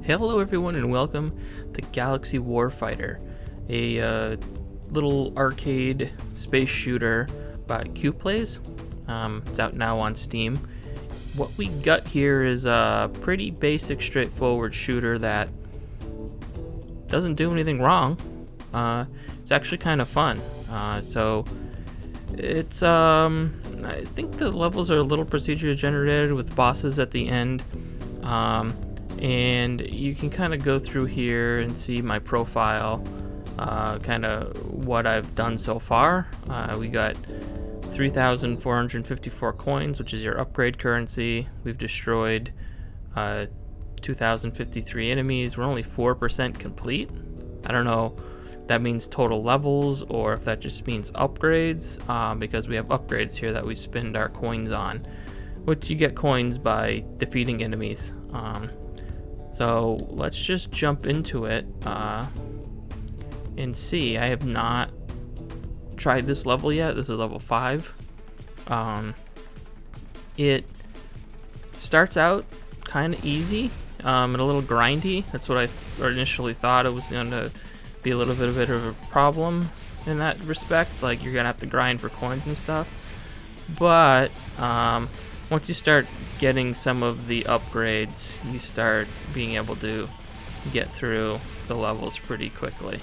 Hello everyone and welcome to Galaxy Warfighter, a little arcade space shooter by Qplaze. It's out now on Steam. What we got here is a pretty basic, straightforward shooter that doesn't do anything wrong. It's actually kind of fun. So it's I think the levels are a little procedurally generated with bosses at the end. And you can kind of go through here and see my profile, kind of what I've done so far. We got 3,454 coins, which is your upgrade currency. We've destroyed 2,053 enemies. We're only 4% complete. I don't know if that means total levels or if that just means upgrades, because we have upgrades here that we spend our coins on, which you get coins by defeating enemies. So let's just jump into it and see. I have not tried this level yet. This is level 5. It starts out kind of easy and a little grindy. That's what I initially thought. It was going to be a little bit of a problem in that respect. Like, you're going to have to grind for coins and stuff. But once you start getting some of the upgrades, you start being able to get through the levels pretty quickly.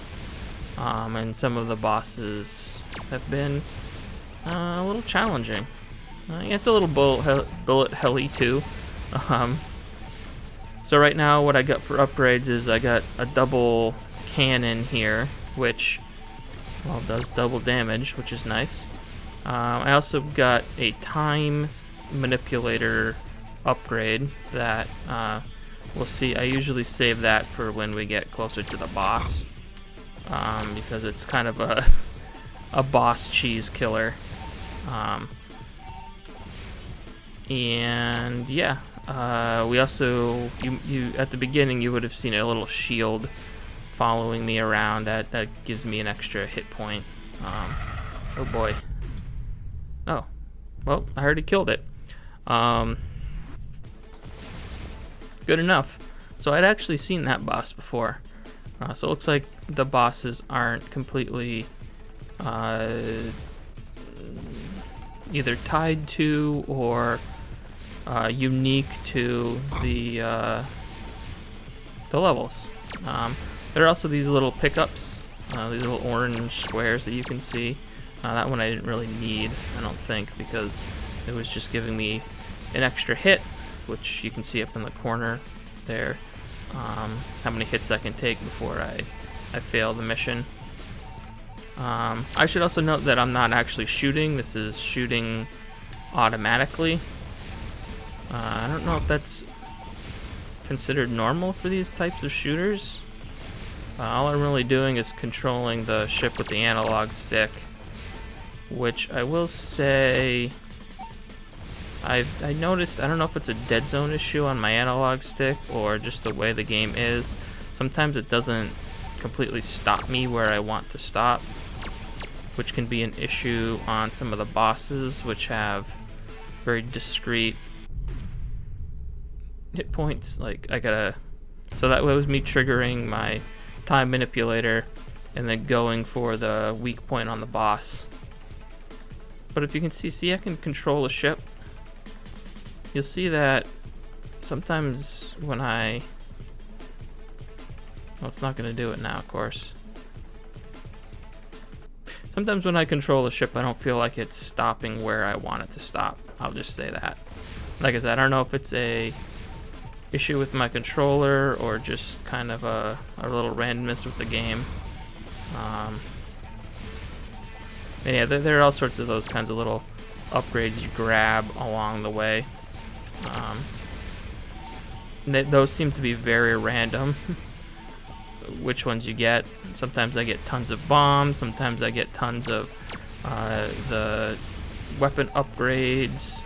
And some of the bosses have been a little challenging. It's a little bullet helly too. So right now what I got for upgrades is I got a double cannon here, which, well, does double damage, which is nice. I also got a time manipulator upgrade that we'll see. I usually save that for when we get closer to the boss, because it's kind of a boss cheese killer. And yeah, we also, you at the beginning you would have seen a little shield following me around that gives me an extra hit point. Oh boy. Oh, well, I already killed it. Good enough. So I'd actually seen that boss before. So it looks like the bosses aren't completely either tied to or unique to the levels. There are also these little pickups, these little orange squares that you can see. That one I didn't really need, I don't think, because it was just giving me an extra hit, which you can see up in the corner there, how many hits I can take before I fail the mission. I should also note that I'm not actually shooting. This is shooting automatically. I don't know if that's considered normal for these types of shooters. All I'm really doing is controlling the ship with the analog stick, which I will say I noticed, I don't know if it's a dead zone issue on my analog stick or just the way the game is. Sometimes it doesn't completely stop me where I want to stop, which can be an issue on some of the bosses, which have very discrete hit points. Like, so that was me triggering my time manipulator and then going for the weak point on the boss. But if you can see I can control a ship. You'll see that sometimes when well, it's not going to do it now, of course. Sometimes when I control a ship, I don't feel like it's stopping where I want it to stop. I'll just say that. Like I said, I don't know if it's a issue with my controller or just kind of a little randomness with the game. And yeah, there are all sorts of those kinds of little upgrades you grab along the way. Those seem to be very random, which ones you get. Sometimes I get tons of bombs, sometimes I get tons of the weapon upgrades,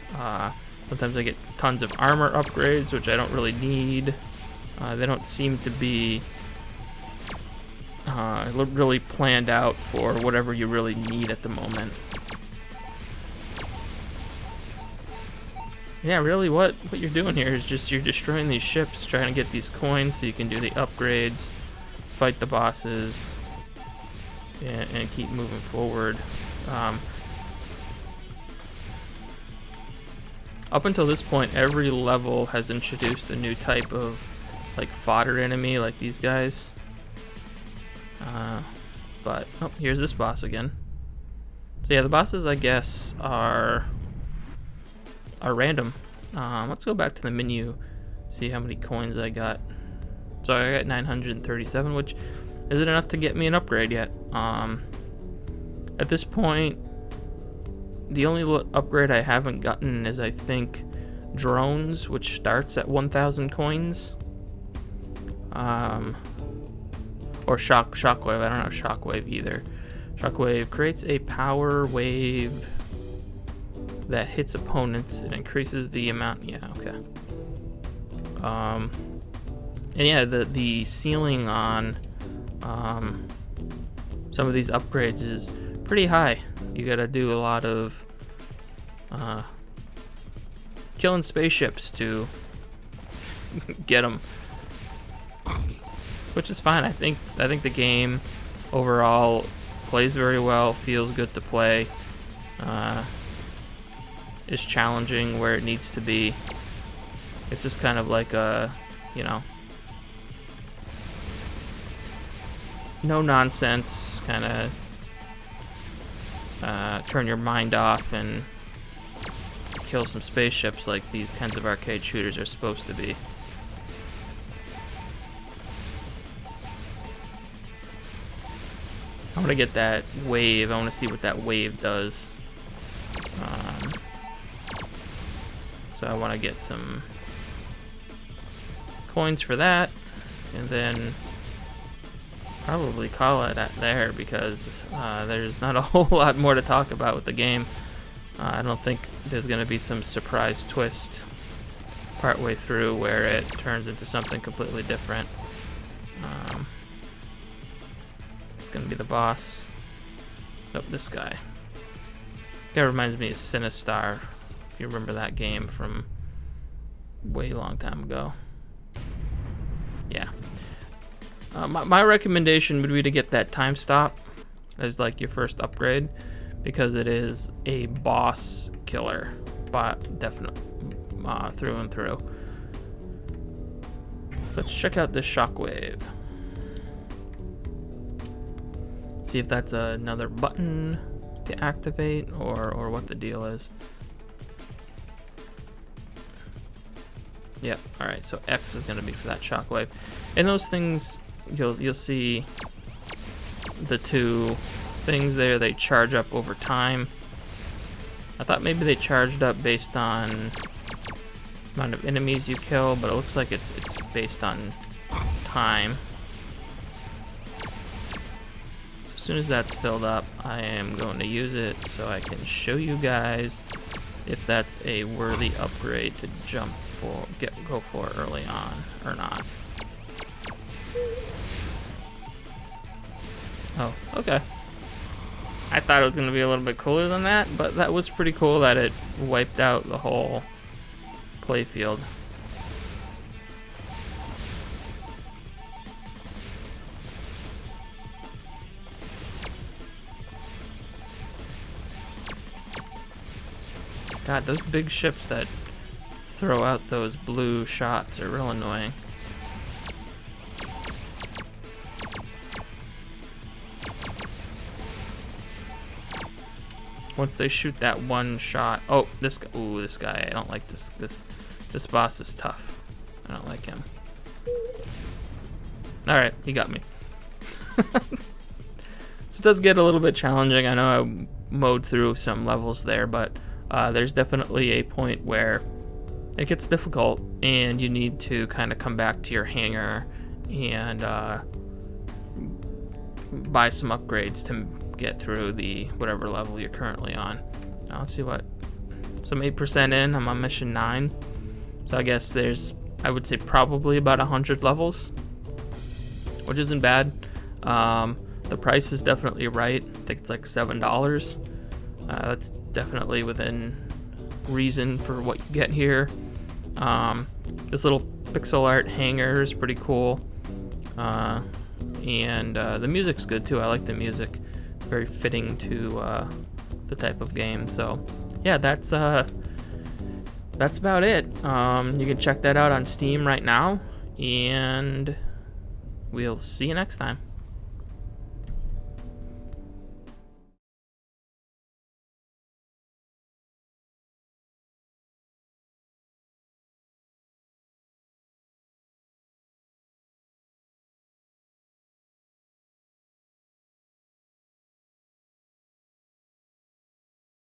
sometimes I get tons of armor upgrades, which I don't really need. They don't seem to be really planned out for whatever you really need at the moment. Yeah, really, what you're doing here is just you're destroying these ships, trying to get these coins so you can do the upgrades, fight the bosses, and keep moving forward. Up until this point, every level has introduced a new type of like fodder enemy, like these guys. But oh, here's this boss again. So yeah, the bosses, I guess, are random. Let's go back to the menu, see how many coins I got. So I got 937, which isn't enough to get me an upgrade yet. At this point, the only upgrade I haven't gotten is, I think, drones, which starts at 1,000 coins. Or shockwave. I don't have shockwave either. Shockwave creates a power wave that hits opponents. It increases the amount. Yeah, okay. And yeah, the ceiling on some of these upgrades is pretty high. You gotta do a lot of killing spaceships to get them, which is fine. I think the game overall plays very well, feels good to play, is challenging where it needs to be. It's just kind of like a, you know, no nonsense, kind of turn your mind off and kill some spaceships like these kinds of arcade shooters are supposed to be. I want to get that wave. I want to see what that wave does. So I want to get some coins for that, and then probably call it at there, because there's not a whole lot more to talk about with the game. I don't think there's going to be some surprise twist partway through where it turns into something completely different. It's going to be the boss. Nope, this guy. Guy reminds me of Sinistar, if you remember that game from way long time ago. Yeah. My recommendation would be to get that time stop as like your first upgrade, because it is a boss killer, but definitely through and through. Let's check out this shockwave. See if that's another button to activate, or what the deal is. Yep. All right. So X is going to be for that shockwave, and those things you'll see the two things there. They charge up over time. I thought maybe they charged up based on amount of enemies you kill, but it looks like it's based on time. So as soon as that's filled up, I am going to use it so I can show you guys if that's a worthy upgrade to jump for, go for early on or not. Oh, okay. I thought it was going to be a little bit cooler than that, but that was pretty cool that it wiped out the whole playfield. God, those big ships that throw out those blue shots are real annoying. Once they shoot that one shot. Oh, this guy. Ooh, this guy. I don't like this. This boss is tough. I don't like him. All right, he got me. So it does get a little bit challenging. I know I mowed through some levels there, but there's definitely a point where it gets difficult, and you need to kind of come back to your hangar and buy some upgrades to get through the whatever level you're currently on. Now let's see what. So I'm 8% in. I'm on mission 9. So I guess there's, I would say, probably about 100 levels, which isn't bad. The price is definitely right. I think it's like $7. That's definitely within reason for what you get here. This little pixel art hanger is pretty cool. And the music's good too. I like the music. Very fitting to the type of game. So yeah, that's about it. You can check that out on Steam right now, and we'll see you next time.